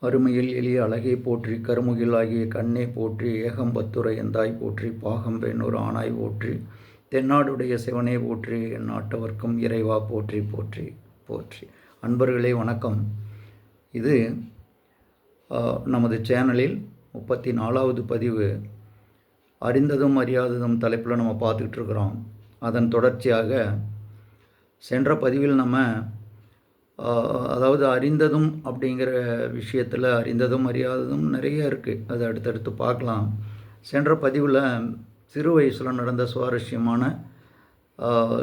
அருமையில் எளிய அழகை போற்றி கருமுகில் ஆகிய கண்ணே போற்றி ஏகம்பத்துரை எந்தாய் போற்றி பாகம் பெண்ணூர் ஆனாய் போற்றி தென்னாடுடைய சிவனே போற்றி என் நாட்டவர்க்கும் இறைவா போற்றி போற்றி போற்றி. அன்பர்களே வணக்கம். இது நமது சேனலில் 34வது பதிவு. அறிந்ததும் அறியாததும் தலைப்பில் நம்ம பார்த்துக்கிட்டு இருக்கிறோம். அதன் தொடர்ச்சியாக சென்ற பதிவில் நம்ம அதாவது அறிந்ததும் அப்படிங்கிற விஷயத்தில் அறிந்ததும் அறியாததும் நிறைய இருக்குது. அதை அடுத்தடுத்து பார்க்கலாம். சென்ற பதிவில் சிறு வயசில் நடந்த சுவாரஸ்யமான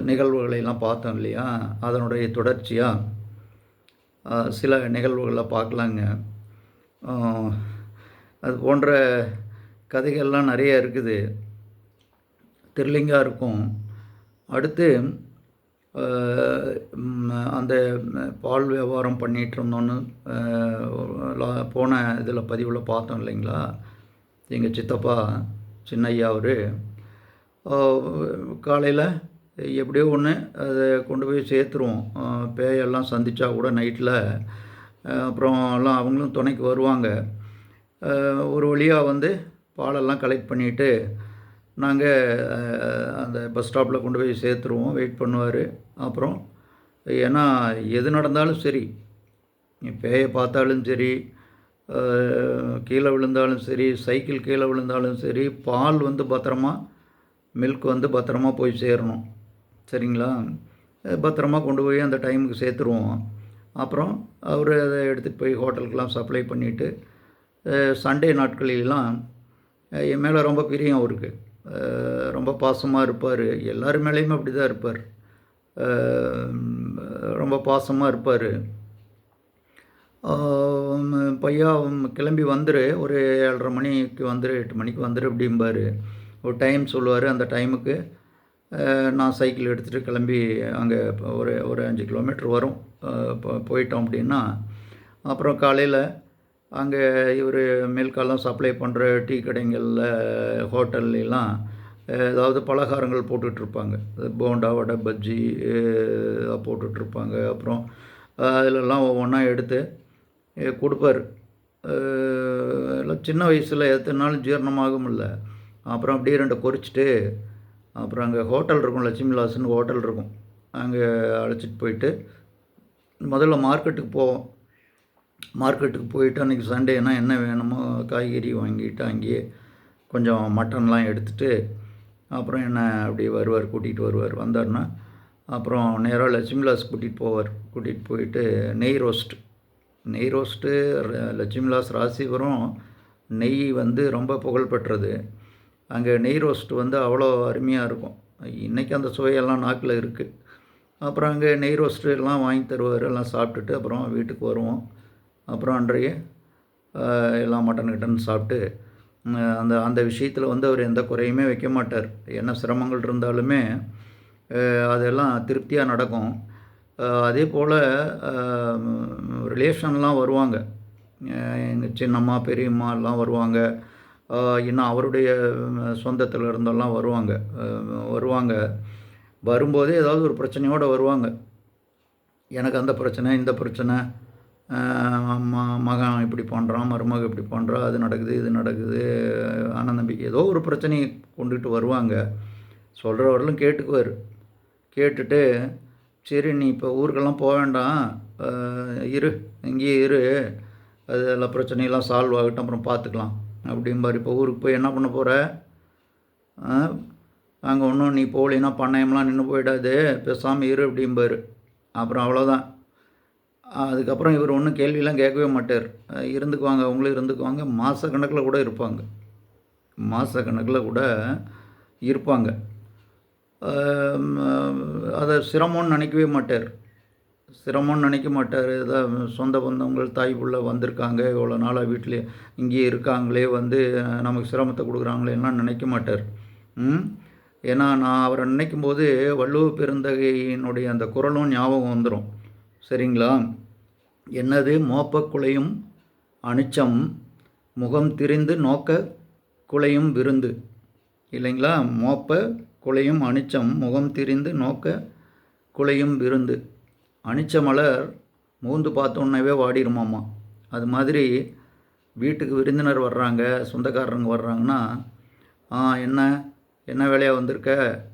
நிகழ்வுகளையெல்லாம் பார்த்தோம் இல்லையா? அதனுடைய தொடர்ச்சியாக சில நிகழ்வுகளை பார்க்கலாங்க. அது போன்ற கதைகள்லாம் நிறைய இருக்குது, த்ரில்லிங்காக இருக்கும். அடுத்து அந்த பால் வியாபாரம் பண்ணிகிட்டு இருந்தோன்னு போன இதில் பதிவில் பார்த்தோம் இல்லைங்களா? எங்கள் சித்தப்பா சின்னையா அவர் காலையில் எப்படியோ ஒன்று அதை கொண்டு போய் சேர்த்துருவோம். பேயெல்லாம் சந்தித்தா கூட நைட்டில் அப்புறம் எல்லாம் அவங்களும் துணைக்கு வருவாங்க. ஒரு வழியாக வந்து பாலெல்லாம் கலெக்ட் பண்ணிவிட்டு நாங்கள் அந்த பஸ் ஸ்டாப்பில் கொண்டு போய் சேர்த்துருவோம். வெயிட் பண்ணுவார். அப்புறம் ஏன்னா எது நடந்தாலும் சரி, பேயை பார்த்தாலும் சரி, கீழே விழுந்தாலும் சரி, சைக்கிள் கீழே விழுந்தாலும் சரி, பால் வந்து பத்திரமா, மில்க் வந்து பத்திரமா போய் சேரணும். சரிங்களா? பத்திரமா கொண்டு போய் அந்த டைமுக்கு சேர்த்துருவோம். அப்புறம் அவர் அதை எடுத்துகிட்டு போய் ஹோட்டலுக்கெலாம் சப்ளை பண்ணிவிட்டு சண்டே நாட்களிலெலாம் என் மேலே ரொம்ப பிரியம் அவருக்கு. ரொம்ப பாசமாக இருப்பார். எல்லார் மேலேயுமே அப்படி தான் இருப்பார். ரொம்ப பாசமாக இருப்பார். பையா கிளம்பி வந்துரு, ஒரு 7:30 மணிக்கு வந்துரு, 8 மணிக்கு வந்துரு அப்படிம்பார். ஒரு டைம் சொல்லுவார். அந்த டைமுக்கு நான் சைக்கிள் எடுத்துகிட்டு கிளம்பி அங்கே ஒரு 5 கிலோமீட்டர் வரும். போயிட்டோம் அப்படின்னா அப்புறம் காலையில் அங்கே இவர் மில்கெல்லாம் சப்ளை பண்ணுற டீ கடைங்களில் ஹோட்டல்லாம் ஏதாவது பலகாரங்கள் போட்டுட்ருப்பாங்க. போண்டா, வடை, பஜ்ஜி போட்டுட்ருப்பாங்க. அப்புறம் அதிலெல்லாம் ஒவ்வொன்றா எடுத்து கொடுப்பார். எல்லாம் சின்ன வயசில் எத்தனை நாள் ஜீரணமாகும் இல்லை. அப்புறம் அப்படியே 2 பொரிச்சிட்டு அப்புறம் அங்கே ஹோட்டல் இருக்கும், லட்சுமி விலாஸ்ன்னு ஹோட்டல் இருக்கும். அங்கே அழைச்சிட்டு போயிட்டு முதல்ல மார்க்கெட்டுக்கு போவோம். மார்க்கெட்டுக்கு போயிட்டு அன்றைக்கி சண்டேனால் என்ன வேணுமோ காய்கறி வாங்கிட்டு அங்கேயே கொஞ்சம் மட்டன்லாம் எடுத்துகிட்டு அப்புறம் என்ன அப்படியே வருவார், கூட்டிகிட்டு வருவார். வந்தார்னா அப்புறம் நேராக லட்சுமி விலாஸ் கூட்டிகிட்டு போயிட்டு நெய் ரோஸ்ட்டு லட்சுமி விலாஸ் ராசிபுரம் நெய் வந்து ரொம்ப புகழ்பெற்றது. அங்கே நெய் ரோஸ்ட் வந்து அவ்வளோ அருமையாக இருக்கும். இன்றைக்கி அந்த சுவையெல்லாம் நாக்கில் இருக்குது. அப்புறம் அங்கே நெய் ரோஸ்ட்டு எல்லாம் வாங்கி தருவார். எல்லாம் சாப்பிட்டுட்டு அப்புறம் வீட்டுக்கு வருவோம். அப்புறம் அன்றைய எல்லாம் மட்டன் சாப்பிட்டு அந்த விஷயத்தில் வந்து அவர் எந்த குறையுமே வைக்க மாட்டார். என்ன சிரமங்கள் இருந்தாலுமே அதெல்லாம் திருப்தியாக நடக்கும். அதே போல் ரிலேஷன்லாம் வருவாங்க. எங்கள் சின்னம்மா, பெரியம்மா எல்லாம் வருவாங்க. இன்னும் அவருடைய சொந்தத்தில் இருந்தெல்லாம் வருவாங்க. வரும்போதே ஏதாவது ஒரு பிரச்சனையோடு வருவாங்க. எனக்கு அந்த பிரச்சனை, இந்த பிரச்சனை, மகன் இப்படி பண்ணுறான், மருமக இப்படி பண்ணுறா, அது நடக்குது, இது நடக்குது, அண்ணன் தம்பி ஏதோ ஒரு பிரச்சனையை கொண்டுகிட்டு வருவாங்க. சொல்கிறவர்களும் கேட்டுக்குவார். கேட்டுட்டு சரி நீ இப்போ ஊருக்கெல்லாம் போக வேண்டாம், இங்கேயே இரு, அது எல்லாம் பிரச்சனையெல்லாம் சால்வ் ஆகட்டும், அப்புறம் பார்த்துக்கலாம் அப்படிம்பார். இப்போ ஊருக்கு போய் என்ன பண்ண போகிற? அங்கே ஒன்றும் நீ போகலின்னா பண்ணையம்லாம் நின்று போயிடாது, பேசாமல் இரு அப்படிம்பார். அப்புறம் அவ்வளோதான். அதுக்கப்புறம் இவர் ஒன்றும் கேள்வியெல்லாம் கேட்கவே மாட்டார். இருந்துக்குவாங்க, அவங்களும் இருந்துக்குவாங்க. மாதக்கணக்கில் கூட இருப்பாங்க. அதை சிரமம்னு நினைக்க மாட்டார். ஏதாவது சொந்த பந்தங்கள் தாய் புள்ள வந்திருக்காங்க, இவ்வளோ நாளாக வீட்டிலே இங்கேயே இருக்காங்களே, வந்து நமக்கு சிரமத்தை கொடுக்குறாங்களேலாம் நினைக்க மாட்டார். ஏன்னா நான் அவரை நினைக்கும் போது வள்ளுவ பெருந்தகையினுடைய அந்த குறளும் ஞாபகம் வந்துடும். சரிங்களா? என்னது? மோப்ப குலையும் அனிச்சம் முகம் திரிந்து நோக்க குலையும் விருந்து. இல்லைங்களா? மோப்ப குலையும் அனிச்சம் முகம் திரிந்து நோக்க குலையும் விருந்து. அனிச்ச மலர் மூந்து பார்த்தோன்னே வாடிடுமாம்மா. அது மாதிரி வீட்டுக்கு விருந்தினர் வர்றாங்க, சொந்தக்காரங்க வர்றாங்கன்னா, என்ன என்ன வேலையா வந்திருக்க?"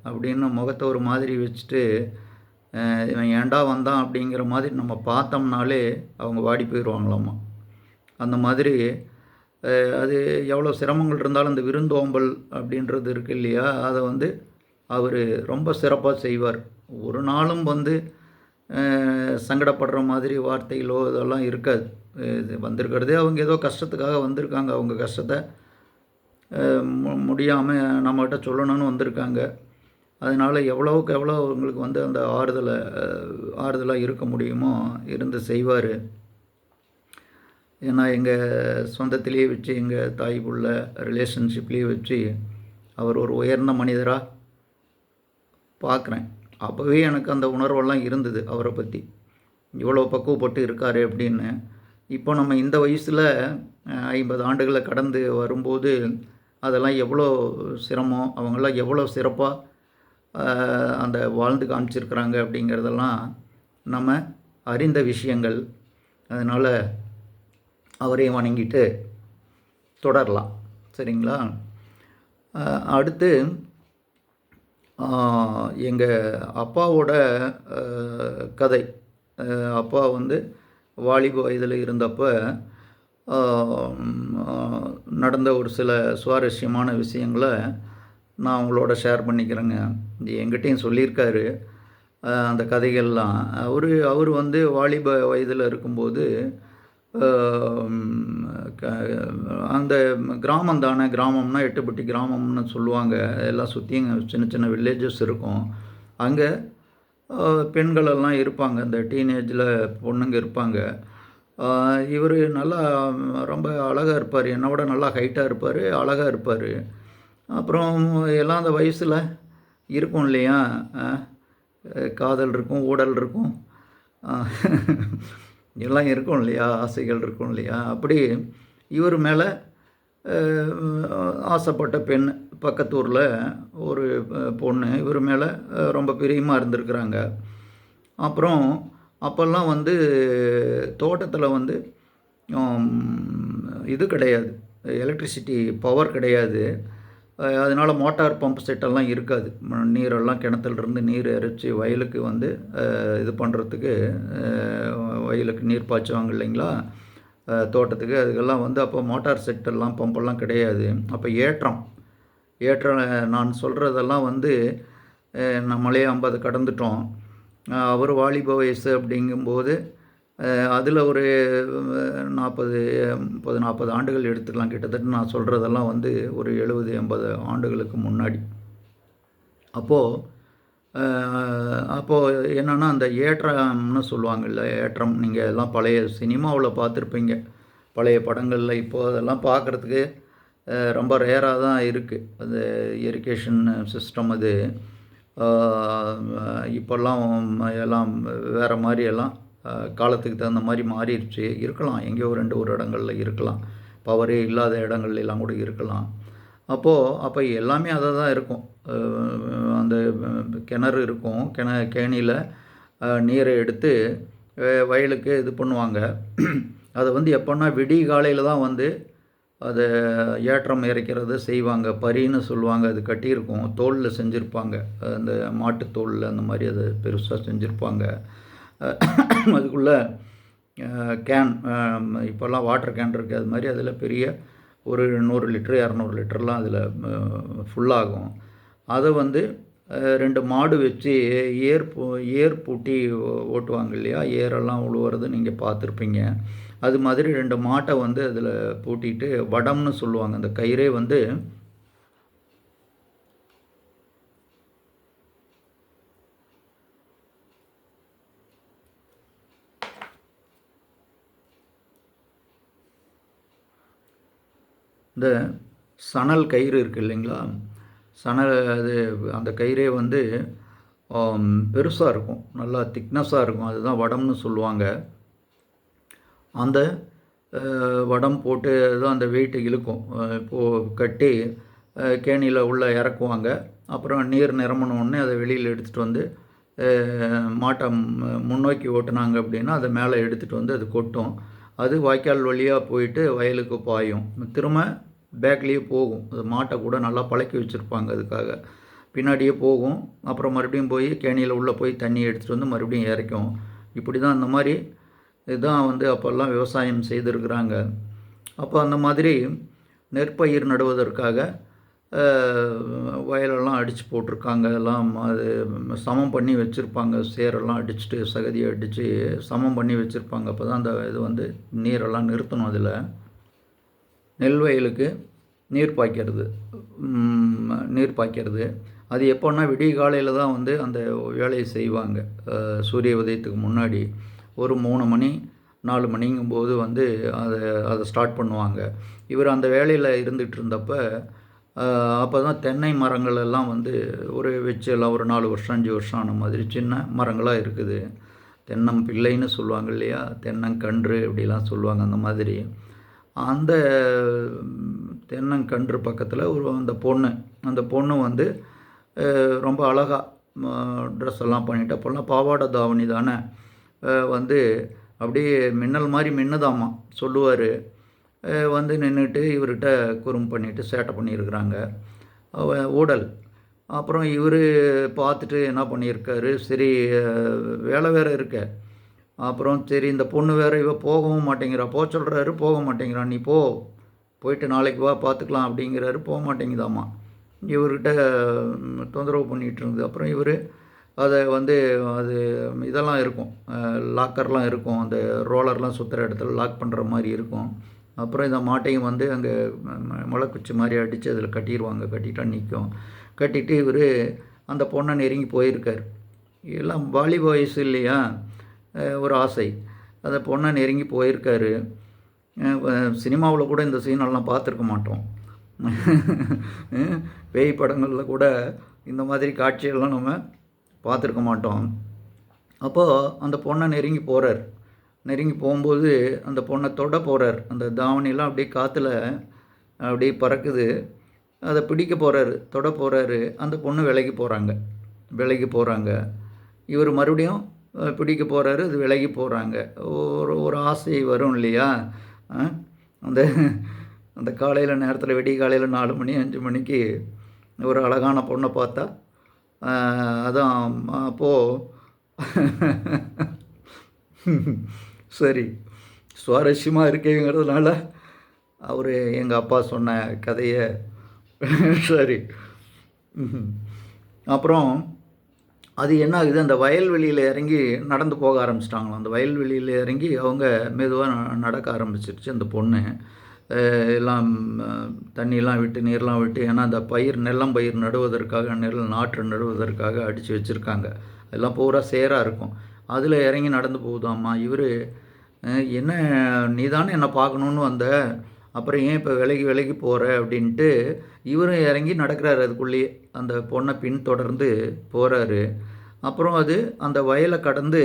அப்படின்னு முகத்த ஒரு மாதிரி வச்சுட்டு, இவன் ஏன்டா வந்தான் அப்படிங்கிற மாதிரி நம்ம பார்த்தோம்னாலே அவங்க வாடி போயிடுவாங்களாமா. அந்த மாதிரி அது எவ்வளோ சிரமங்கள் இருந்தாலும் அந்த விருந்தோம்பல் அப்படின்றது இருக்கு இல்லையா, அதை வந்து அவர் ரொம்ப சிறப்பாக செய்வார். ஒரு நாளும் வந்து சங்கடப்படுற மாதிரி வார்த்தைகளோ இதெல்லாம் இருக்காது. இது வந்திருக்கிறதே அவங்க ஏதோ கஷ்டத்துக்காக வந்திருக்காங்க. அவங்க கஷ்டத்தை முடியாமல் நம்மகிட்ட சொல்லணும்னு வந்திருக்காங்க. அதனால் எவ்வளோவுக்கு எவ்வளோ அவங்களுக்கு வந்து அந்த ஆறுதலாக இருக்க முடியுமோ இருந்து செய்வார். ஏன்னா எங்கள் சொந்தத்திலேயே வச்சு, எங்கள் தாய் புள்ள ரிலேஷன்ஷிப்லேயே வச்சு அவர் ஒரு உயர்ந்த மனிதராக பார்க்குறேன். அப்போவே எனக்கு அந்த உணர்வெல்லாம் இருந்தது அவரை பற்றி. இவ்வளோ பக்குவப்பட்டு இருக்கார் அப்படின்னு. இப்போ நம்ம இந்த வயசில் 50 ஆண்டுகளை கடந்து வரும்போது அதெல்லாம் எவ்வளோ சிரமம், அவங்களாம் எவ்வளோ சிறப்பாக அந்த வாழ்ந்து காமிச்சிருக்கிறாங்க அப்படிங்கிறதெல்லாம் நம்ம அறிந்த விஷயங்கள். அதனால் அவரையும் வணங்கிட்டு தொடரலாம். சரிங்களா? அடுத்து எங்கள் அப்பாவோட கதை. அப்பா வந்து வாலிப வயதில் இருந்தப்போ நடந்த ஒரு சில சுவாரஸ்யமான விஷயங்களை நான் உங்களோட ஷேர் பண்ணிக்கிறேங்க. இது என்கிட்டையும் சொல்லியிருக்காரு அந்த கதைகள்லாம். அவர் வந்து வாலிப வயதில் இருக்கும்போது அந்த கிராமம் தானே, கிராமம்னா எட்டுப்பட்டி கிராமம்னு சொல்லுவாங்க. எல்லாம் சுற்றியும் சின்ன சின்ன வில்லேஜஸ் இருக்கும். அங்கே பெண்களெல்லாம் இருப்பாங்க, இந்த டீனேஜில் பொண்ணுங்க இருப்பாங்க. இவர் நல்லா ரொம்ப அழகாக இருப்பார், என்னை விட நல்லா ஹைட்டாக இருப்பார், அழகாக இருப்பார். அப்புறம் எல்லாம் அந்த வயசில் இருக்கும் இல்லையா, காதல் இருக்கும், ஊடல் இருக்கும், எல்லாம் இருக்கும் இல்லையா, ஆசைகள் இருக்கும் இல்லையா. அப்படி இவர் மேலே ஆசைப்பட்ட பெண், பக்கத்தூரில் ஒரு பொண்ணு இவர் மேலே ரொம்ப பிரியமாக இருந்திருக்கிறாங்க. அப்புறம் அப்போல்லாம் வந்து தோட்டத்தில் வந்து இது கிடையாது, எலக்ட்ரிசிட்டி பவர் கிடையாது. அதனால் மோட்டார் பம்ப் செட்டெல்லாம் இருக்காது. நீரெல்லாம் கிணத்துலேருந்து நீர் இறைச்சி வயலுக்கு வந்து இது பண்ணுறதுக்கு, வயலுக்கு நீர் பாய்ச்சுவாங்க இல்லைங்களா, தோட்டத்துக்கு. அதுக்கெல்லாம் வந்து அப்போ மோட்டார் செட்டெல்லாம் பம்பெல்லாம் கிடையாது. அப்போ ஏற்றம் நான் சொல்கிறதெல்லாம் வந்து நம்மளே 50 கடந்துட்டோம். அவர் வாலிப வயசு அப்படிங்கும்போது அதில் ஒரு 40 ஆண்டுகள் எடுத்துக்கலாம். கிட்டத்தட்ட நான் சொல்கிறதெல்லாம் வந்து ஒரு 70-80 ஆண்டுகளுக்கு முன்னாடி. அப்போது என்னென்னா அந்த ஏற்றம்னு சொல்லுவாங்கள்ல, ஏற்றம். நீங்கள் எல்லாம் பழைய சினிமாவில் பார்த்துருப்பீங்க, பழைய படங்களில். இப்போது அதெல்லாம் பார்க்குறதுக்கு ரொம்ப ரேராக தான் இருக்குது. அந்த இரிகேஷன் சிஸ்டம் அது இப்போல்லாம் எல்லாம் வேறு மாதிரி, எல்லாம் காலத்துக்கு தகுந்த மாதிரி மாறிடுச்சு. இருக்கலாம், எங்கேயோ ஒரு இடங்களில் இருக்கலாம், பவரே இல்லாத இடங்கள்லாம் கூட இருக்கலாம். அப்போ எல்லாமே அதை தான் இருக்கும். அந்த கிணறு இருக்கும், கேணியில் நீரை எடுத்து வயலுக்கு இது பண்ணுவாங்க. அதை வந்து எப்போன்னா விடிய காலையில் தான் வந்து அதை ஏற்றம் இறைக்கிறது செய்வாங்க. பரின்னு சொல்லுவாங்க, அது கட்டியிருக்கும், தோலில் செஞ்சுருப்பாங்க, அந்த மாட்டுத்தோலில் அந்த மாதிரி அதை பெருசாக செஞ்சுருப்பாங்க. அதுக்குள்ளே கேன், இப்போல்லாம் வாட்டர் கேன் இருக்குது, அது மாதிரி அதில் பெரிய ஒரு 100 லிட்டரு 200 லிட்டர்லாம் அதில் ஃபுல்லாகும். அதை வந்து 2 மாடு வச்சு ஏர் பூட்டி ஓட்டுவாங்க இல்லையா, ஏரெல்லாம் உழுவுறது நீங்கள் பார்த்துருப்பீங்க. அது மாதிரி 2 மாட்டை வந்து அதில் பூட்டிட்டு, வடம்னு சொல்லுவாங்க, அந்த கயிறே வந்து இந்த சணல் கயிறு இருக்குது இல்லைங்களா, அது அந்த கயிறே வந்து பெருசாக இருக்கும், நல்லா திக்னஸாக இருக்கும். அதுதான் வடம்னு சொல்லுவாங்க. அந்த வடம் போட்டு தான் அந்த வெயிட்டு இழுக்கும். கட்டி கேணியில் உள்ளே இறக்குவாங்க. அப்புறம் நீர் நிரம்பினோடனே அதை வெளியில் எடுத்துகிட்டு வந்து மாட்டை முன்னோக்கி ஓட்டுனாங்க அப்படின்னா அதை மேலே எடுத்துகிட்டு வந்து அது கொட்டும். அது வாய்க்கால் வழியாக போயிட்டு வயலுக்கு பாயும். திரும்ப பேக்லேயே போகும். அது மாட்டை கூட நல்லா பழக்கி வச்சுருப்பாங்க அதுக்காக. பின்னாடியே போகும். அப்புறம் மறுபடியும் போய் கேணியில் உள்ளே போய் தண்ணி எடுத்துகிட்டு வந்து மறுபடியும் இறைக்கும். இப்படி தான் அந்த மாதிரி இதுதான் வந்து அப்போல்லாம் விவசாயம் செய்திருக்கிறாங்க. அப்போ அந்த மாதிரி நெற்பயிர் நடுவதற்காக வயலெல்லாம் அடித்து போட்டிருக்காங்க. எல்லாம் அது சமம் பண்ணி வச்சுருப்பாங்க. சேரெல்லாம் அடிச்சுட்டு சகதியை அடித்து சமம் பண்ணி வச்சுருப்பாங்க. அப்போ தான் அந்த இது வந்து நீரெல்லாம் நிறுத்தணும். அதில் நெல் வயலுக்கு நீர் பாய்க்கிறது அது எப்போன்னா விடிய காலையில் தான் வந்து அந்த வேலையை செய்வாங்க. சூரிய உதயத்துக்கு முன்னாடி ஒரு 3 மணி 4 மணிங்கும்போது வந்து அதை ஸ்டார்ட் பண்ணுவாங்க. இவர் அந்த வேலையில் இருந்துகிட்டு இருந்தப்போ அப்போ தான் தென்னை மரங்கள் எல்லாம் வந்து வச்சு எல்லாம் ஒரு 4 வருஷம் 5 வருஷம் ஆன மாதிரி சின்ன மரங்களாக இருக்குது. தென்னம்பிள்ளைன்னு சொல்லுவாங்க இல்லையா, தென்னங்கன்று இப்படிலாம் சொல்லுவாங்க. அந்த மாதிரி அந்த தென்னங்கன்று பக்கத்தில் அந்த பொண்ணு வந்து ரொம்ப அழகாக ட்ரெஸ் எல்லாம் பண்ணிவிட்டு, அப்போல்லாம் பாவாடை தாவணி தானே, வந்து அப்படியே மின்னல் மாதிரி மின்னுதாம்மா சொல்லுவார். வந்து நின்றுட்டு இவர்கிட்ட குறும்பு பண்ணிவிட்டு சேட்டை பண்ணியிருக்கிறாங்க. ஊடல். அப்புறம் இவர் பார்த்துட்டு என்ன பண்ணியிருக்காரு, சரி வேலை வேறு இருக்க, அப்புறம் சரி இந்த பொண்ணு வேறு இவ போகவும் மாட்டேங்கிறா, சொல்கிறாரு போக மாட்டேங்கிறான், நீ போயிட்டு நாளைக்கு வா பார்த்துக்கலாம் அப்படிங்கிறாரு. போக மாட்டேங்குதாம்மா. இவர்கிட்ட தொந்தரவு பண்ணிகிட்டு இருந்தது. அப்புறம் இவர் அதை வந்து அது இதெல்லாம் இருக்கும், லாக்கர்லாம் இருக்கும், அந்த ரோலர்லாம் சுற்றுற இடத்துல லாக் பண்ணுற மாதிரி இருக்கும். அப்புறம் இந்த மாட்டையும் வந்து அங்கே முளைக்குச்சி மாதிரி அடித்து அதில் கட்டிட்டா நிற்கும். கட்டிட்டு இவர் அந்த பொண்ணை நெருங்கி போயிருக்கார். எல்லாம் வாலிப வயசு இல்லையா, ஒரு ஆசை. அந்த பொண்ணை நெருங்கி போயிருக்காரு. சினிமாவில் கூட இந்த சீனெல்லாம் பார்த்துருக்க மாட்டோம். பேய் படங்களில் கூட இந்த மாதிரி காட்சியெல்லாம் நம்ம பார்த்துருக்க மாட்டோம். அப்போது அந்த பொண்ணை நெருங்கி போகும்போது அந்த பொண்ணை தொட போகிறார். அந்த தாவணியெல்லாம் அப்படியே காற்றுல அப்படியே பறக்குது. அதை பிடிக்க போகிறாரு, தொட போகிறாரு. அந்த பொண்ணு விலகி போகிறாங்க. இவர் மறுபடியும் பிடிக்க போகிறாரு, அது விலகி போகிறாங்க. ஒரு ஆசை வரும் இல்லையா, அந்த அந்த காலையில் நேரத்தில் விடிய காலையில் 4 மணி 5 மணிக்கு ஒரு அழகான பொண்ணை பார்த்தா, அதான் அப்போது சரி சுவாரஸ்யமாக இருக்கேங்கிறதுனால அவர் எங்கள் அப்பா சொன்ன கதையை சரி. அப்புறம் அது என்ன ஆகுது, அந்த வயல்வெளியில் இறங்கி நடந்து போக ஆரம்பிச்சிட்டாங்களாம். அந்த வயல்வெளியில் இறங்கி அவங்க மெதுவாக நடக்க ஆரம்பிச்சிருச்சு அந்த பொண்ணு. எல்லாம் தண்ணியெல்லாம் விட்டு நீர்லாம் விட்டு, ஏன்னா அந்த நெல்லம்பயிர் நடுவதற்காக நாற்று நடுவதற்காக அடித்து வச்சுருக்காங்க. எல்லாம் பூரா சேராக இருக்கும். அதில் இறங்கி நடந்து போகுதாம்மா. இவர் என்ன நீ தானே என்னை பார்க்கணுன்னு வந்த, அப்புறம் ஏன் இப்போ விலகி போகிற அப்படின்ட்டு இவரும் இறங்கி நடக்கிறாரு. அதுக்குள்ளேயே அந்த பொண்ணை பின்தொடர்ந்து போகிறாரு. அப்புறம் அந்த வயலை கடந்து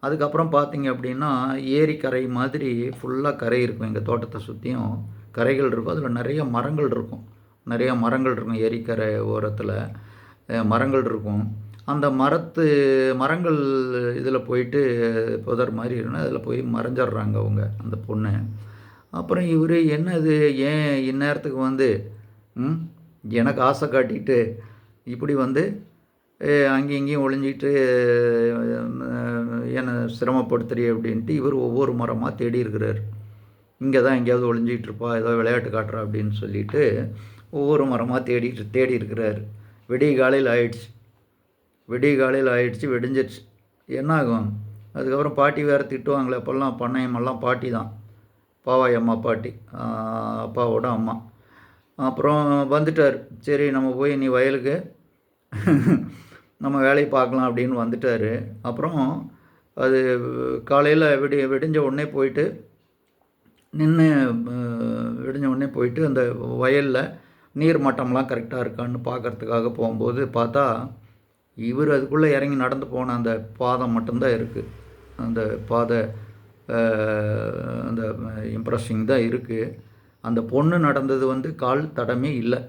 அதுக்கப்புறம் பார்த்திங்க அப்படின்னா ஏரிக்கரை மாதிரி ஃபுல்லாக கரை இருக்கும். எங்கள் தோட்டத்தை சுற்றியும் கரைகள் இருக்கும். அதில் நிறைய மரங்கள் இருக்கும். ஏரிக்கரை ஓரத்தில் மரங்கள் இருக்கும். அந்த மரங்கள் இதில் போயிட்டு புதர் மாதிரி இருக்குன்னா அதில் போய் மறைஞ்சிட்றாங்க அந்த பொண்ணு. அப்புறம் இவர் என்னது ஏன் இந்நேரத்துக்கு வந்து எனக்கு ஆசை காட்டிட்டு இப்படி வந்து அங்கேயும் இங்கேயும் ஒளிஞ்சிக்கிட்டு என்னை சிரமப்படுத்துறீ அப்படின்ட்டு இவர் ஒவ்வொரு மரமாக தேடி இருக்கிறார். இங்கே தான் எங்கேயாவது ஒளிஞ்சிக்கிட்டு இருப்பா, ஏதோ விளையாட்டு காட்டுறா அப்படின்னு சொல்லிட்டு ஒவ்வொரு மரமாக தேடி இருக்கிறார். விடிய காலையில் ஆயிடுச்சு, வெடிஞ்சிருச்சு. என்ன ஆகும், அதுக்கப்புறம் பாட்டி வேறு திட்டுவாங்களே. அப்போல்லாம் பண்ணையம்மெல்லாம் பாட்டி தான், பாவாய் அம்மா பாட்டி, அப்பாவோட அம்மா. அப்புறம் வந்துட்டார். சரி நம்ம போய் நீ வயலுக்கு நம்ம வேலையை பார்க்கலாம் அப்படின்னு வந்துட்டார். அப்புறம் அது காலையில் விடிஞ்ச உடனே போயிட்டு அந்த வயலில் நீர் மட்டம்லாம் கரெக்டாக இருக்கான்னு பார்க்குறதுக்காக போகும்போது பார்த்தா இவர் அதுக்குள்ளே இறங்கி நடந்து போன அந்த பாதை மட்டும்தான் இருக்குது. அந்த பாதை அந்த இம்ப்ரெஷிங் தான் இருக்குது. அந்த பொண்ணு நடந்தது வந்து கால் தடமே இல்லை,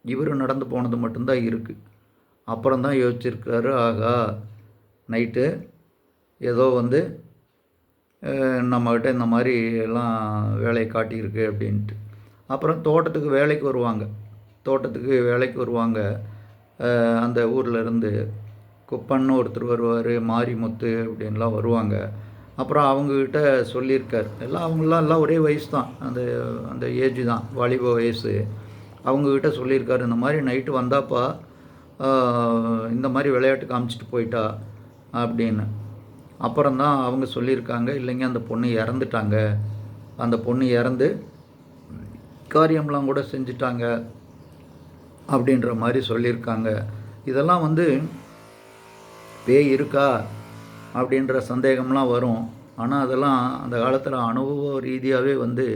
இவர் நடந்து போனது மட்டும்தான் இருக்குது. அப்புறம் தான் யோசிச்சிருக்காரு, ஆகா நைட்டு ஏதோ வந்து நம்மக்கிட்ட இந்த மாதிரி எல்லாம் வேலையை காட்டியிருக்கு அப்படின்ட்டு. அப்புறம் தோட்டத்துக்கு வேலைக்கு வருவாங்க. தோட்டத்துக்கு வேலைக்கு வருவாங்க. அந்த ஊர்லேருந்து குப்பன்னு ஒருத்தர் வருவார், மாரிமுத்து அப்படின்லாம் வருவாங்க. அப்புறம் அவங்கக்கிட்ட சொல்லியிருக்கார். அவங்களாம் ஒரே வயசு தான், அந்த அந்த ஏஜ் தான், வாலிப வயசு. அவங்கக்கிட்ட சொல்லியிருக்காரு, இந்த மாதிரி நைட்டு வந்தாப்பா இந்த மாதிரி விளையாட்டு காமிச்சிட்டு போயிட்டா அப்படின்னு. அப்புறம் தான் அவங்க சொல்லியிருக்காங்க, இல்லைங்க அந்த பொண்ணு இறந்துட்டாங்க, அந்த பொண்ணு இறந்து காரியம்லாம் கூட செஞ்சுட்டாங்க அப்படின்ற மாதிரி சொல்லியிருக்காங்க. இதெல்லாம் வந்து பேய் இருக்கா அப்படின்ற சந்தேகம்லாம் வரும். ஆனால் அதெல்லாம் அந்த காலத்தில் அனுபவ ரீதியாகவே வந்து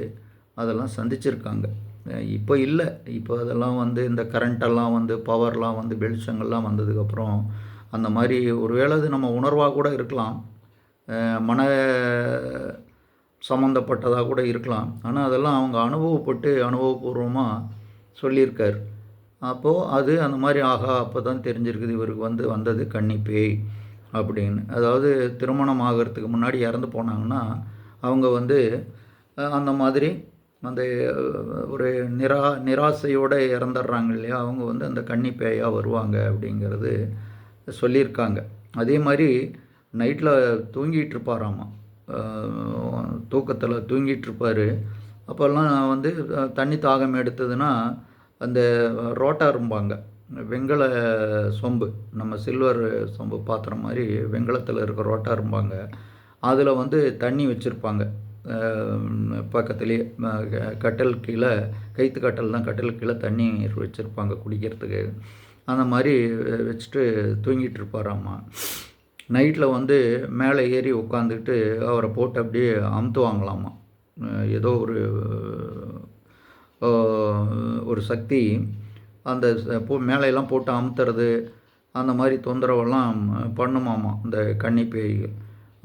அதெல்லாம் சந்திச்சிருக்காங்க. இப்போ இல்லை, இப்போ அதெல்லாம் வந்து இந்த கரண்ட்டெல்லாம் வந்து பவர்லாம் வந்து வெளிச்சங்கள்லாம் வந்ததுக்கப்புறம் அந்த மாதிரி ஒருவேளை அது நம்ம உணர்வாக கூட இருக்கலாம், மன சம்மந்தப்பட்டதாக கூட இருக்கலாம். ஆனால் அதெல்லாம் அவங்க அனுபவபூர்வமாக சொல்லியிருக்கார். அப்போது அது அந்த மாதிரி ஆகா அப்போ தான் தெரிஞ்சிருக்குது இவருக்கு வந்து வந்தது கன்னி பேய் அப்படின்னு. அதாவது திருமணம் ஆகிறதுக்கு முன்னாடி இறந்து போனாங்கன்னா அவங்க வந்து அந்த மாதிரி அந்த ஒரு நிராசையோடு இறந்துடுறாங்க இல்லையா, அவங்க வந்து அந்த கன்னி பேயாக வருவாங்க அப்படிங்கிறது சொல்லியிருக்காங்க. அதே மாதிரி நைட்டில் தூங்கிட்டு இருப்பாராமா, தூக்கத்தில் தூங்கிட்டு இருப்பார். அப்போல்லாம் வந்து தண்ணி தாகம் எடுத்ததுன்னா அந்த ரோட்டாரும்பாங்க, வெண்கல சொம்பு, நம்ம சில்வர் சொம்பு பாத்திரம் மாதிரி வெண்கலத்தில் இருக்க ரோட்டாரும்பாங்க, அதில் வந்து தண்ணி வச்சுருப்பாங்க பக்கத்துலேயே. கட்டல் கீழே, கைத்து கட்டல் தான், கட்டல் கீழே தண்ணி வச்சுருப்பாங்க குடிக்கிறதுக்கு. அந்த மாதிரி வச்சுட்டு தூங்கிட்டு இருப்பாராம்மா. நைட்டில் வந்து மேலே ஏறி உட்காந்துக்கிட்டு அவரை போட்டு அப்படியே அமுத்துவாங்களாம்மா. ஏதோ ஒரு சக்தி அந்த மேலையெல்லாம் போட்டு அமுத்துறது, அந்த மாதிரி தொந்தரவெல்லாம் பண்ணுமாமா இந்த கன்னி பேய்கள்.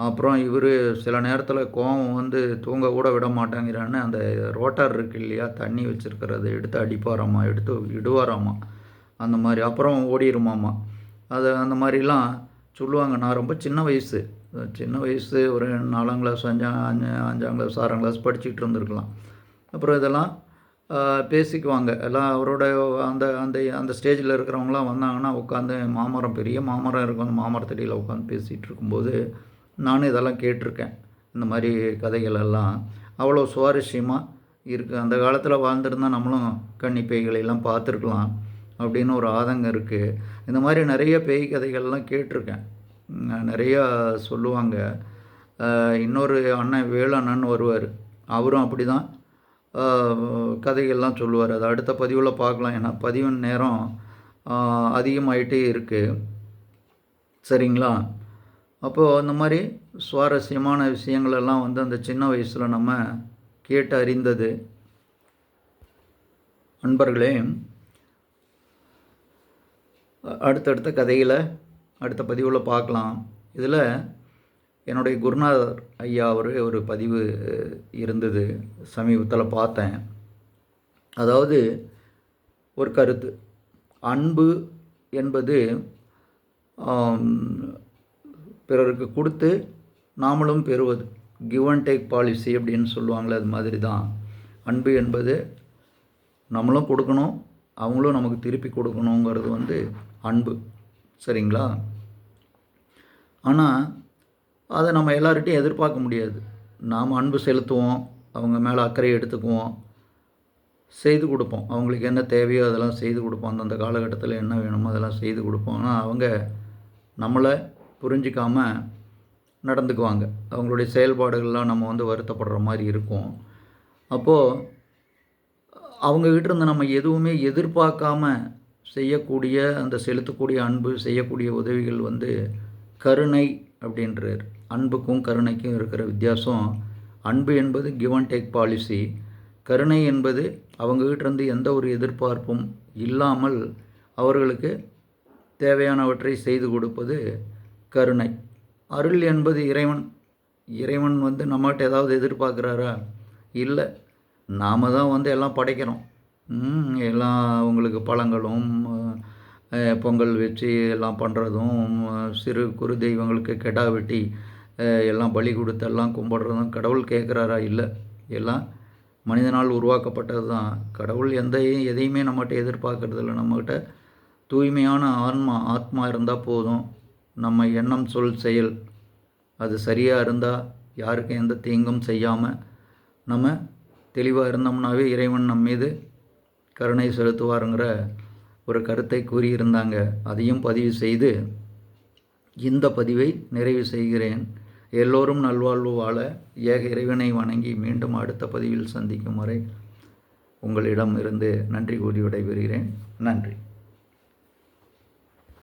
அப்புறம் இவர் சில நேரத்தில் கோவம் வந்து தூங்க கூட விட மாட்டேங்கிறான்னு அந்த ரோட்டார் இருக்கு இல்லையா, தண்ணி வச்சுருக்கிறத எடுத்து அடிப்பாராம்மா, எடுத்து விடுவாராம்மா அந்த மாதிரி. அப்புறம் ஓடிடுமாம்மா. அது அந்த மாதிரிலாம் சொல்லுவாங்க. நான் ரொம்ப சின்ன வயசு ஒரு 4ஆம் கிளாஸ் 5ஆம் கிளாஸ் 6ஆம் கிளாஸ் படிச்சுக்கிட்டு இருந்திருக்கலாம். அப்புறம் இதெல்லாம் பேசிக்குவாங்க எல்லாம். அவரோட அந்த அந்த அந்த ஸ்டேஜில் இருக்கிறவங்களாம் வந்தாங்கன்னா உட்காந்து பெரிய மாமரம் இருக்கும், அந்த மாமரத்தடியில் உட்காந்து பேசிகிட்டு இருக்கும்போது நானும் இதெல்லாம் கேட்டிருக்கேன். இந்த மாதிரி கதைகளெல்லாம் அவ்வளோ சுவாரஸ்யமாக இருக்குது. அந்த காலத்தில் வாழ்ந்துருந்தால் நம்மளும் கன்னி பேய்களெல்லாம் பார்த்துருக்கலாம் அப்படின்னு ஒரு ஆதங்கம் இருக்குது. இந்த மாதிரி நிறைய பேய் கதைகள்லாம் கேட்டிருக்கேன், நிறையா சொல்லுவாங்க. இன்னொரு அண்ணன் வேலு அண்ணன் வருவார், அவரும் அப்படி தான் கதைகள்லாம் சொல்லுவார். அது அடுத்த பதிவில் பார்க்கலாம், ஏன்னா பதிவின் நேரம் அதிகமாகிட்டே இருக்குது. சரிங்களா? அப்போது அந்த மாதிரி சுவாரஸ்யமான விஷயங்களெல்லாம் வந்து அந்த சின்ன வயசில் நம்ம கேட்டு அறிந்தது. நண்பர்களே, அடுத்தடுத்த கதையில் அடுத்த பதிவில் பார்க்கலாம். இதில் என்னுடைய குருநாதர் ஐயா ஒரு பதிவு இருந்தது, சமீபத்தில் பார்த்தேன். அதாவது ஒரு கருத்து, அன்பு என்பது பிறருக்கு கொடுத்து நாமளும் பெறுவது, கிவ் அண்ட் டேக் பாலிசி அப்படின்னு சொல்லுவாங்களே, அது மாதிரி தான் அன்பு என்பது. நம்மளும் கொடுக்கணும், அவங்களும் நமக்கு திருப்பி கொடுக்கணுங்கிறது வந்து அன்பு. சரிங்களா? ஆனால் அதை நம்ம எல்லார்கிட்டையும் எதிர்பார்க்க முடியாது. நாம் அன்பு செலுத்துவோம், அவங்க மேலே அக்கறை எடுத்துக்குவோம், செய்து கொடுப்போம், அவங்களுக்கு என்ன தேவையோ அதெல்லாம் செய்து கொடுப்போம், அந்தந்த காலகட்டத்தில் என்ன வேணுமோ அதெல்லாம் செய்து கொடுப்போம். ஆனால் அவங்க நம்மளை புரிஞ்சிக்காமல் நடந்துக்குவாங்க. அவங்களுடைய செயல்பாடுகள்லாம் நம்ம வந்து வருத்தப்படுற மாதிரி இருக்கும். அப்போது அவங்கக்கிட்ட இருந்து நம்ம எதுவுமே எதிர்பார்க்காம செய்யக்கூடிய அந்த செலுத்தக்கூடிய அன்பு, செய்யக்கூடிய உதவிகள் வந்து கருணை அப்படின்றார். அன்புக்கும் கருணைக்கும் இருக்கிற வித்தியாசம், அன்பு என்பது கிவ் அண்ட் டேக் பாலிசி, கருணை என்பது அவங்ககிட்டேருந்து எந்த ஒரு எதிர்பார்ப்பும் இல்லாமல் அவர்களுக்கு தேவையானவற்றை செய்து கொடுப்பது கருணை. அருள் என்பது இறைவன் வந்து நம்மகிட்ட ஏதாவது எதிர்பார்க்குறாரா? இல்லை. நாம் தான் வந்து எல்லாம் படைக்கிறோம். எல்லாம் அவங்களுக்கு பழங்களும் பொங்கல் வச்சு எல்லாம் பண்ணுறதும், சிறு குறு தெய்வங்களுக்கு கெடா வெட்டி எல்லாம் பலி கொடுத்து எல்லாம் கும்பிட்றதும் கடவுள் கேட்குறாரா? இல்லை. எல்லாம் மனிதனால் உருவாக்கப்பட்டது தான். கடவுள் எதையுமே நம்மகிட்ட எதிர்பார்க்கறதில்ல. நம்மக்கிட்ட தூய்மையான ஆத்மா இருந்தால் போதும். நம்ம எண்ணம், சொல், செயல் அது சரியாக இருந்தால் யாருக்கும் எந்த தீங்கும் செய்யாமல் நம்ம தெளிவாக இருந்தோம்னாவே இறைவன் நம் மீது கருணை செலுத்துவாருங்கிற ஒரு கருத்தை கூறியிருந்தாங்க. அதையும் பதிவு செய்து இந்த பதிவை நிறைவு செய்கிறேன். எல்லோரும் நல்வாழ்வு வாழ ஏக இறைவனை வணங்கி மீண்டும் அடுத்த பதிவில் சந்திக்கும் வரை உங்களிடம் இருந்து நன்றி கூறி விடைபெறுகிறேன். நன்றி.